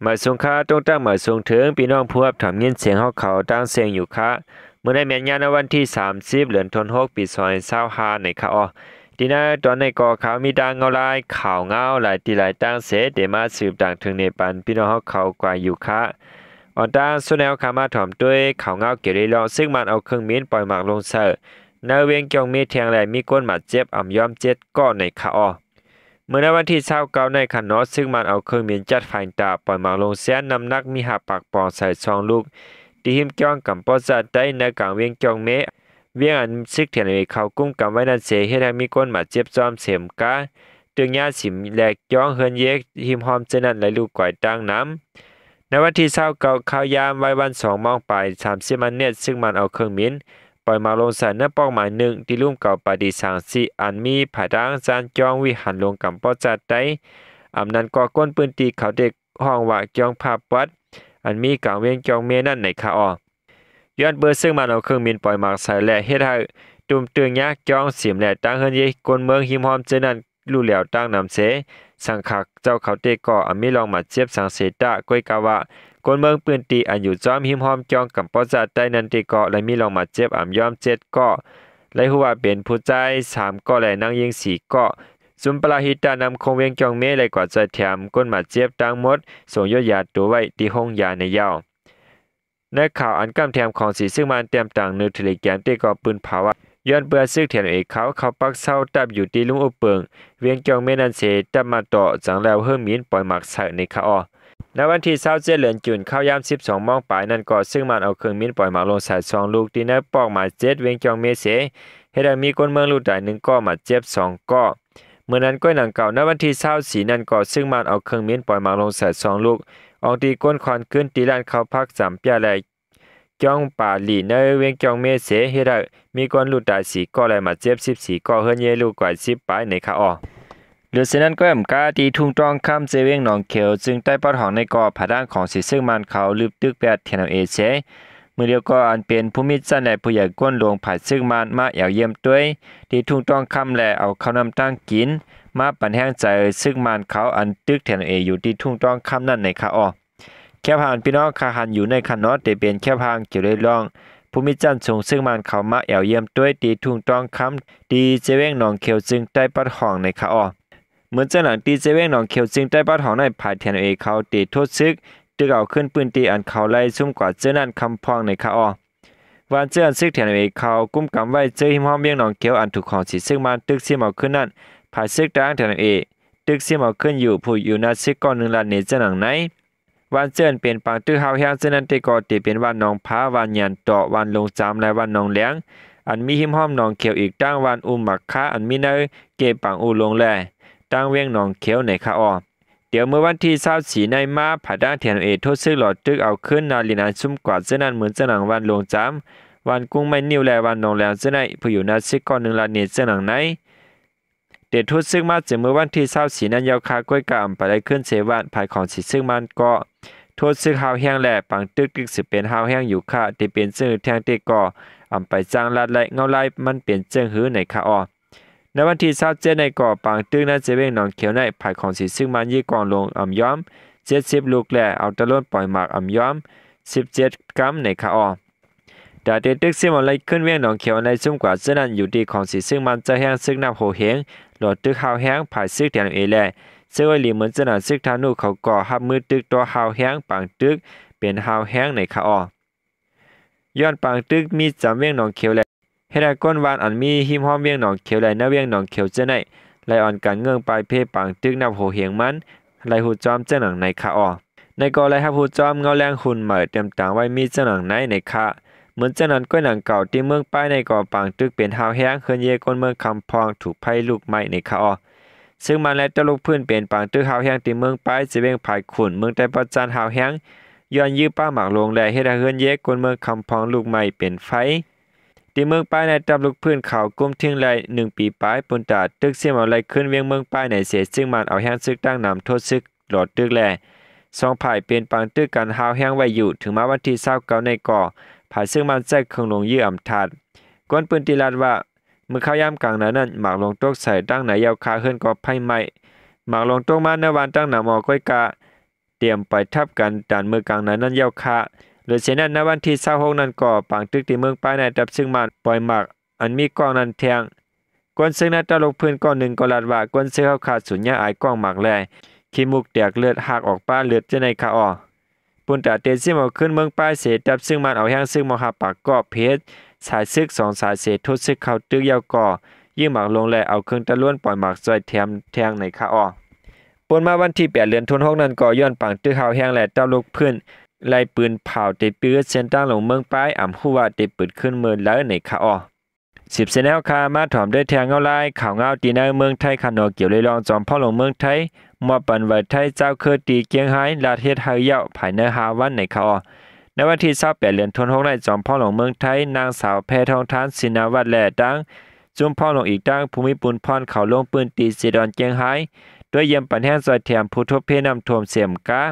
หมายสงค่าต้องตั้งหมายสงถึงพี่น้องผู้รับถามยินเสียงเขาตั้งเสียงอยู่ค่ะเมื่อในแม่นยานวันที่30เดือนธันวาคมปี2025ในค่ะทีนั้นตอนในก่อข่าวมีดังเงาลายข่าวเงาหลายตีหลายตั้งเสเดมาสืบดังถึงในปันพี่น้องเขากว่าอยู่ค่ะออนตั้งสุนแนวขามาถ่อมด้วยข่าวเงาเกี่ยวกับรองซึ่งมันเอาเครื่องมิ้นปล่อยหมากลงเสิร์ในเวียงจองมีแทงแหลมีก้นหมัดเจ็บอ่ำย้อมเจ็ดก้อนในค่ะเมื่อในวันที่29ในคันนอซึ่งมันเอาเครื่องบินจัดไฟตาปล่อยมาลงเสียน้ำหนักมีหาปากปองใส่ซองลูกที่หิมจ้องกับปอจัดได้ในกลางเวียงจองเมเวียงอันซึกเถียนเขากุ้มกับไว้นั่นเสียให้ทางมีก้นมาเจ็บจอมเสียมกาตึงยาสิมแหลกจ้องเฮินเยกหิมหอมเจนันไหลลูกก่อยตั้งน้ำในวันที่29ข้าวยามไว้วัน2มองไป30มันเนตซึ่งมันเอาเครื่องบินปล่อยมาลงใส่เนื้อเป้าหมายหนึ่งที่ลุ่มเก่าปฏิสังสีอันมีผาดังจานจองวิหันลงกับป้อจัดได้อำนั้นก็ก้นปืนตีเขาเด็กห้องว่าจองภาพวัดอันมีกลางเวียงจองเมนั่นในคาย้อนเบอร์ซึ่งมันเอาเครื่องบินปล่อยหมากใส่และเฮ็ดให้ตุ่มเตืองยากจองเสียมและตั้งเฮินเยกนเมืองหิมหอมเจนั้นลู่เหลียวตั้งนำเสสังขักเจ้าเขาเตก่อมีลองมาเจ็บสังเสตะก้อยกาวะคนเมืองปืนตีอันอยู่จอมหิมหอมจองกับปอจัดใต้นันติเกาะและมีลองมาเจ็บยอม7เกาะและหัวเป็นผู้ใจ3เกาะและนางยิง4เกาะซุมปลาหิตานำคงเวียงจองเมเลยกว่าจะแถมก้นมาเจ็บตั้งหมดส่งยอดยาตัวไว้ที่ห้องยาในยาวในข่าวอันกำแถมของสีซึ่งมันเตรียมต่างนิวทริแกมที่ก่อปืนเผาย้อนเบื่อซึกเถียนเอกเขาปักเศร้าตับอยู่ที่ลุงอุเปิงเวียงจองเมนันเสตับมาต่อจังแล้วเฮิ่มมินปล่อยหมักใส่ในคาในวันที่27เดือนจุนเข้ายาม12มองปลายนั่นก็ซึ่งมันเอาเครื่องมิ้นปล่อยหมากลงใส่2ลูกที่ในปอกหมาย7เวียงจองเมเสเฮ็ดให้มีคนเมืองลูกใด1ก็มาเจ็บ2ก็เมื่อนั้นก้อยหนังเก่าในวันที่24นั่นก็ซึ่งมันเอาเครื่องมิ้นปล่อยหมากลงใส่2ลูกออกตีก้นควันขึ้นตีลานเขาพัก3เปียและจ้องป่าหลีในเวียงจองเมเสเฮ็ดให้มีคนลูกใด4ก็เลยมาเจ็บ14ก็เฮินเยลูกกว่า10ปลายในคาหรือเช่นนั้นก็แอมกาตีทุ่งตองคำเจเวงหนองเขียวจึงใต้ปอดของในก่อผาด้านของสีซึ่งมันเขาลืบตึกแปดเทียนเอเชเมื่อเดียวก็อันเป็นภูมิจันและผู้ใหญ่ก้นหลวงผาซึ่งมันมาแอวเยี่ยมด้วยที่ทุ่งตองคำและเอาข้าวนำตั้งกินมาปั่นแห้งใจซึ่งมันเขาอันตึกเทียนอยู่ที่ทุ่งตองคำนั่นในคาแค่ผ่านพี่น้องคาหันอยู่ในคันนอตแต่เป็นแค่พางเกี่ยวได้ลองภูมิจันทร์ส่งซึ่งมันเขามาแอวเยี่ยมด้วยตีทุ่งตองคำตีเจเวงหนองเขียวจึงใต้ปอดของในคาเหมือนเจ้าหนังตีเจเวงหนองเขียวจึงได้บ้านของนายผายเทียนเขาตีโทษซึกตึกเอาขึ้นปืนตีอันเขาไล่ซุ่มกว่าเจ้านั่นคำพองในคาวันเจ้าอันซึกเทียนเขากุ้มกำไว้เจอหิมห้อมเบียงหนองเขียวอันถูกของสีซึ่งมันตึกซิมเอาขึ้นนั่นผายซึกดังเทียนตึกซิมเอาขึ้นอยู่ผู้อยู่นาซึกก้อนหนึ่งล้านเนเจ้าหนังไหนวันเจ้าเป็นปางตึกเฮาแห้งเจ้านั่นตีก่อตีเป็นวันนองพ้าวันยันต่อวันลงจามและวันนองเลี้ยงอันมีหิมห้อมหนองเขียวอีกตั้งวันอุ้มหมักค้าอันมีเนยเก็บปังอูลงแลตั้งเวียงหนองเขียวในคาเดี๋ยวเมื่อวันที่24ในมาผาด้านเทียนโทษซึ่งหลอดตึกเอาขึ้นนาลินาซุ่มกว่าเจ้านั้นเหมือนเจ้าหนังวันลงจามวันกุ้งไม่นิ่วแลวันนองแลเจ้าไหนผู้อยู่นาซิกก้อนหนึ่งลานเนเจ้าหนังไหนเดี๋ยวโทษซึ่งมาจากเมื่อวันที่24นั้นยาวคาก้อยกามไปได้ขึ้นเสวันภายของสีซึ่งมันก็โทษซึ่งหาวแห้งแหล่ปังตึกสิเป็นหาวแห้งอยู่ค่ะที่เป็นซึ่งแทงเตก่อไปจ้างลาดไหลเงาไหลมันเปลี่ยนเจิงหื้อในคาในวันที่27ในก่อปางตึกนั้นเจเวงหนองเขียวในภายของสีซึ่งมันยี่กองลงย้อม70ลูกแหล่เอาตะล้นปล่อยหมากย้อม17กรัมในคาดาเดตึกซิมอะไรขึ้นเวียงหนองเขียวในซุ่มกว่าเจ้านั้นอยู่ดีของสีซึ่งมันจะแห้งซึ่งน้ำโหเหงหลอดตึกหาวแห้งภายซึกแถวแหล่เสื้อหลีเหมือนเจ้าหน้าซึกทานุเขาก่อหับมือตึกตัวหาวแห้งปางตึกเป็นหาวแห้งในคาย้อนปางตึกมีจำเวียงหนองเขียวแหล่เฮ็ดให้ก้นวานอันมีหิมห้อมเวียงหนองเขียวไหลเวียงหนองเขียวเจ้าไหนไหลอ่อนกันเงื่องปลายเพปังตึกนับโหเหียงมันไหลหูจอมเจ้าหนังในคาในกอไหลฮับหูจอมเงาแรงหุ่นเหมยเต็มต่างไว้มีเจ้าหนังในคาเหมือนเจ้านั้นก้นหนังเก่าที่เมืองป้ายในกอปังตึกเป็นหาวแห้งเคลื่อนเยก้นเมืองคำพองถูกไผ่ลูกไม้ในคาซึ่งมันและตะลุกพื้นเป็นปังตึกหาวแห้งที่เมืองป้ายจะเวียงภายขุนเมืองแต่ประจันหาวแห้งย้อนยื้อป้าหมากลงแลเฮ็ดให้เฮือนเยก้นเมืองคำพองลูกไม้เป็นไฟที่เมืองป้ายในตับลูกพื้นเขากุ้มทิ้งไหล1ปีปลายปุนตาตึกเสียมเอาไหลขึ้นเวียงเมืองป้ายในเสียซึ่งมันเอาแห้งซึกตั้งนำโทษซึกหลอดตึกแล2ภายเป็นปังตึกกันหาวแห้งไว้อยู่ถึงมาวันที่29ในก่อภายซึ่งมันแทรกเครื่องลงยื้ออำถาดก้นปืนตีลาดว่าเมื่อเข้ายามกลางนั้นหมากลงตกใส่ตั้งไหนยาวคาขึ้นก็ไผไหม้หมากลงตกมาในวันตั้งหน้าหมอก้อยกะ เตรียมไปทับกันด่านเมืองกลางนั้นยาวค่ะหรือเช่นนั้นณวันที่26นั้นก็ปางตึกที่เมืองป้ายในดับซึ่งมันปล่อยหมากอันมีกล้องนั้นแทงกวนซึ่งนั้นตลกพื้นก้อนหนึ่งก็ลาดว่ากวนเสื้อขาดสุญญาอายกล้องหมากแลขี้มุกแตกเลือดหักออกป้าเลือดจะในขาอ้อปุ่นตาเตซิมเอาขึ้นเมืองป้ายเสดับซึ่งมันเอาแห้งซึ่งมหาปากก็เพชรสายซึก2สายเสทุซึกเข้าตึกยาวก่อยิ่งหมากลงแลเอาเครื่องตะล้วนปล่อยหมากซอยแทงในขาอ้อปนมาวันที่8เดือนธันวาคมนั้นก็ย้อนปังตึกเฮาแห้งและตลกพื้นไล่ปืนเผาเตปื้อเส้นตั้งลงเมืองป้ายอ่ำฮู้ว่าเตปืนขึ้นเมืองแล้วในขาอ้อ10เซนแนวคามาถอมด้วยแทงเงาลายข่าวเงาตีในเมืองไทยคานอเกี่ยวเลยลองจอมพ่อลงเมืองไทยมอบปันไว้ไทยเจ้าคือตีเกียงไฮ้ลาเทศเฮาเยาภายใน5วันในขาอ้อในวันที่28เดือนธันวาคมในจอมพ่อหลวงเมืองไทยนางสาวแพทองทานศินาวัฒน์และดังจุมพ่อหลวงอีกดังภูมิปุณพรเขาลงปืนตีเสดอนเกียงไฮ้ด้วยเยี่ยมปันแห้งซอยแถมผู้ทบเพนำท่วมเสียมกา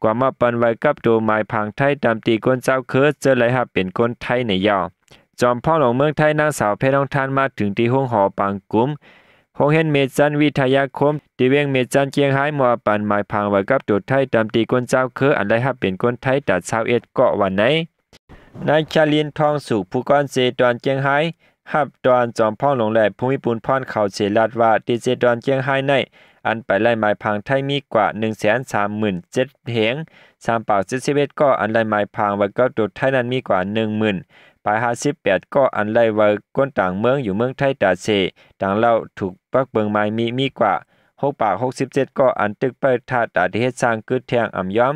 กว่ามาปันไว้กับตัวหมายพังไทยตามตีก้นเจ้าคือเจอไหลหับเป็นก้นไทยในยาวจอมพ่อหลวงเมืองไทยนางสาวแพทองทานมาถึงที่ห้องหอปังกุมห้องเห็นเมจันวิทยาคมที่เวียงเมจันเกียงไฮ้มัวปันหมายพังไว้กับตัวไทยตามตีก้นเจ้าคืออันได้หับเป็นก้นไทยตัด21เกาะวันไหนนายชาลินทองสุขผู้ก้อนเจดอนเจียงไฮ้หับดอนจอมพ่อหลวงและภูมิปุณพรเขาเสลัดว่าตีเจดอนเจียงไฮ้ในอันไปไล่หมายพังไทยมีกว่า 137,000 เหง3ปาก71ก็อันไล่หมายพังไว้กับตัวไทยนั้นมีกว่า 10,000 ปลาย58ก็อันไล่ไว้ก้นต่างเมืองอยู่เมืองไทยตาเสต่างเล่าถูกปักเบิงไม้มีกว่า6ปาก67ก็อันตึกไปทาตาที่เฮ็ดสร้างกึดแทงอ่ำย้อม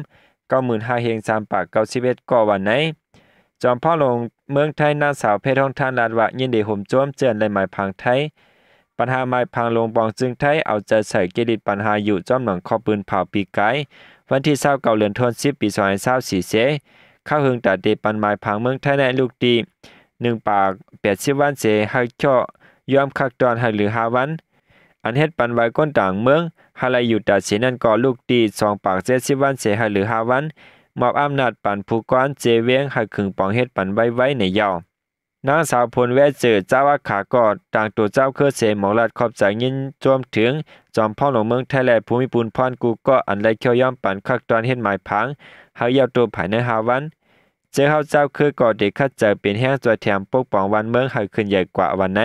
95,000 เฮง3ปาก91ก็วันไหนจอมพ่อหลวงเมืองไทยนางสาวเพชรทองทานลาดว่ายินดีห่มโจมเจือนไล่หมายพังไทยปัญหาไม้พังลงบองจึงไทยเอาใจใส่เกดิตปัญหาอยู่จอมหนังข้อปืนเผาปีกายวันที่29เดือนธันวาคมปี2024เสเข้าหึงตัดเดปันไม้พังเมืองไทยในลูกดี1ปาก80วันเสให้ช่อยอมคักตอนให้หรือ5วันอันเฮ็ดปันไว้ก้นต่างเมืองหาไลอยู่ตัดสินนั้นก็ลูกดี2ปาก70วันเสให้หรือ5วันมอบอำนาจปันผู้ก้อนเจเวียงให้ขึงปองเฮ็ดปันไว้ในยาวนางสาวพลแวเจอเจ้าว่าขากอดต่างตัวเจ้าเครือเสหมองรัดขอบใจยินโจมถึงจอมพ่อหลวงเมืองไทยและภูมิปุณพรกูก็อันไรเขียวย่อมปันคักตอนเฮ็ดหมายพังหายาวตัวภายใน5วันเจอเฮาเจ้าคือก่อเด็กคัดเจอเป็นแห้งตัวแถมปกป้องวันเมืองให้ขึ้นใหญ่กว่าวันไหน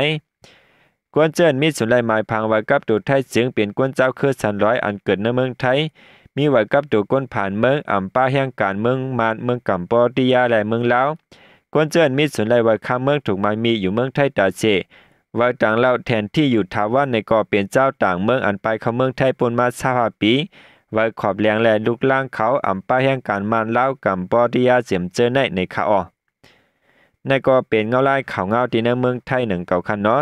กวนเจิ้นมีสุนไลหมายพังไว้กับตัวไทยจึงเป็นกวนเจ้าคือสันร้อยอันเกิดในเมืองไทยมีไว้กับตัวก้นผ่านเมืองอ่ำป้าแห่งการเมืองมานเมืองกัมพูชาและเมืองลาวกวนเจิ้นมีสุนไลไว้ข้ามเมืองถูกหมายมีอยู่เมืองไทยตาเจไว้ต่างเล่าแทนที่อยู่ทาวันในก่อเป็นเจ้าต่างเมืองอันไปเข้าเมืองไทยปนมา25ปีไว้ขอบแรงและลุกล่างเขาอ่ำป้าแห่งการมานลาวกัมพูชาเสียมเจอในขาออในก็เป็นเงาลายข่าวเงาที่ในเมืองไทย1เก่าคันเนาะ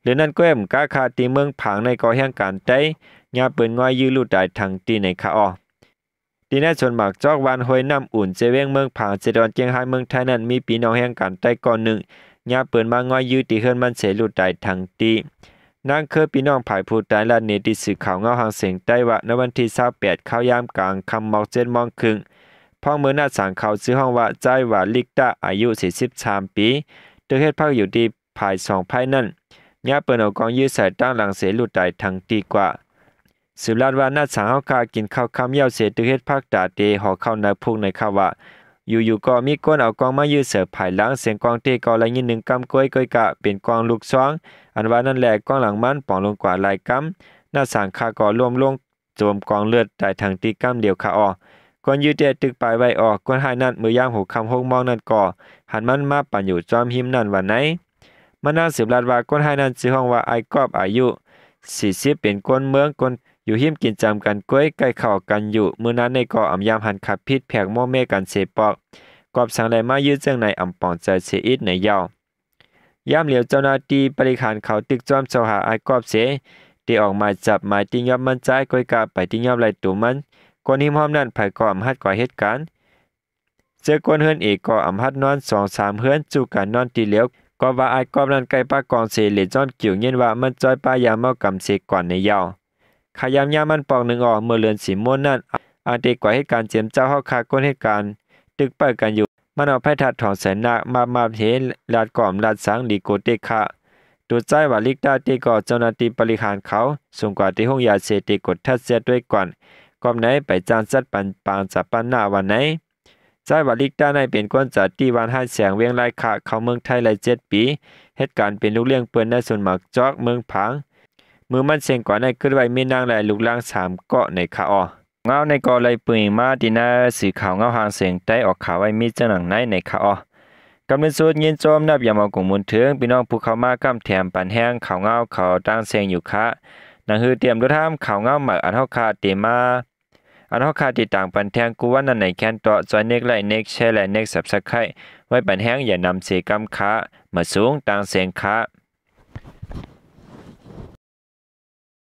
หรือนั่นก็แอมกาคาตีเมืองผางในก่อแห่งการไต้ยาปืนง่อยยื้อลูดได้ทางตีในขาออตีในชนหมากจอกวันห้วยน้ำอุ่นเจเวงเมืองผางเจดอนเจียงไฮ้เมืองไทยนั้นมีปีน้องแห่งการไต้ก่อนหนึ่งยาปืนมาง่อยยื้อตีเฮือนมันเสลูดได้ทางตีนางเคยพี่น้องภายผู้ตายและเนติสื่อข่าวเงาหางเสียงไต้ว่าในวันที่28เข้ายามกลางคำหมอก7 โมงครึ่งพ่อเมื่อหน้าสังเขาซื้อห้องว่าใจว่าลิกตาอายุ43ปีโดยเฮ็ดพักอยู่ที่ภาย2ภายนั้นยาเปิ้นเอากองยื้อใส่ตั้งหลังเสลุดได้ทางดีกว่าสุราษฎร์ว่าน่าสังเฮาคากินข้าวคำยาวเสตึกเฮ็ดพักตาเตห่อเข้าในพุงในข่าวว่าอยู่ๆก็มีคนเอากองมายื้อเสิร์ฟภายหลังเสียงกองเตก็ละยิน1กำก้อยกะเป็นกองลูกซองอันว่านั่นแหละกองหลังมันป่องลงกว่าหลายกำน่าสังคาก็รวมลงโจมกองเลือดได้ทางตีกำเดียวค่ะอ้อก่อนยื้อเตตึกปลายไว้ออกก้นหายนั่นมื้อยาม6 ค่ำ 6 โมงนั่นก็หันมันมาปั่นอยู่จอมหิมนั่นวันไหนมันน่าสืบลาดว่าก้นให้นั้นชื่อห้องว่าไอกอบอายุ40เป็นก้นเมืองก้นอยู่หิมกินจำกันก้อยใกล้เข้ากันอยู่มื้อนั้นในก่ออำยามหันขับพิษแผกโมเมกันเสปอกกอบสังไลมายื้อเจ้งในอำปองใจเสอิดในยาวยามเหลียวเจ้าหน้าที่บริหารเขาตึกจอมเจ้าหาไอกอบเสได้ออกหมายจับหมายติงยอมมันใจก้อยกาไปติงยอมไล่ตัวมันก้นหิมหอมนั้นไผก่ออำหัดก่อเหตุการณ์เจอก้นเฮือนเอกก่ออำหัดนอน 2-3 เฮือนจู่กันนอนตีเหลียวก็ว่าไอ้กอบนั้นไกลปากกองเสเหลจอมเกี่ยวเย็นว่ามันจอยป้ายาเมากำเสก่อนในยาวขยามยามันปอก1ออกเมื่อเลือนสีม่วนนั้นอาเด็กกว่าเหตุการณ์เจียมเจ้าเฮาคาก้นเหตุการณ์ตึกไปกันอยู่มันเอาไผทัดถอนแสนนามาเห็นลาดก่อมลาดสังลีโกเตคะตัวใจว่าลิกตาเตก็เจ้าหน้าที่บริหารเขาส่งกว่าที่ห้องยาเสพติดกดทัดเสียด้วยก่อน กอมไหนไปจานจัดปันปางจับปันหน้าวันไหนใจวาลิกด้านในเป็นก้นจัดที่วันให้แสงเวียงไล่ขาเข้าเมืองไทยหลาย7 ปีเหตุการณ์เป็นลูกเลี้ยงเปิ้นในส่วนหมักจอกเมืองผังมือมันเสียงกว่าในขึ้นไว้มีนางและลูกล่าง3เกาะในคาออเงาในกอเลยปืนมาดินาสีขาวเงาหางเสียงใต้ออกขาวไว้มีเจ้าหนังในคาออกำลังสูดยินโจมนับอย่ามากงมุนถึงพี่น้องผู้เข้ามากำแถมปันแห้งขาวเงาเขาตั้งเสียงอยู่คะนังฮือเตรียมรถห้ามขาวเงาหมักอันเฮาคาเตมาอันเฮาคาติดต่างปันแทงกูว่านั่นไหนแคนต่อจอยเน็กไลเน็กแชร์และเน็กสับสักไข่ไว้ปันแห้งอย่านำเสกำคะมาสูงต่างเสียงคะ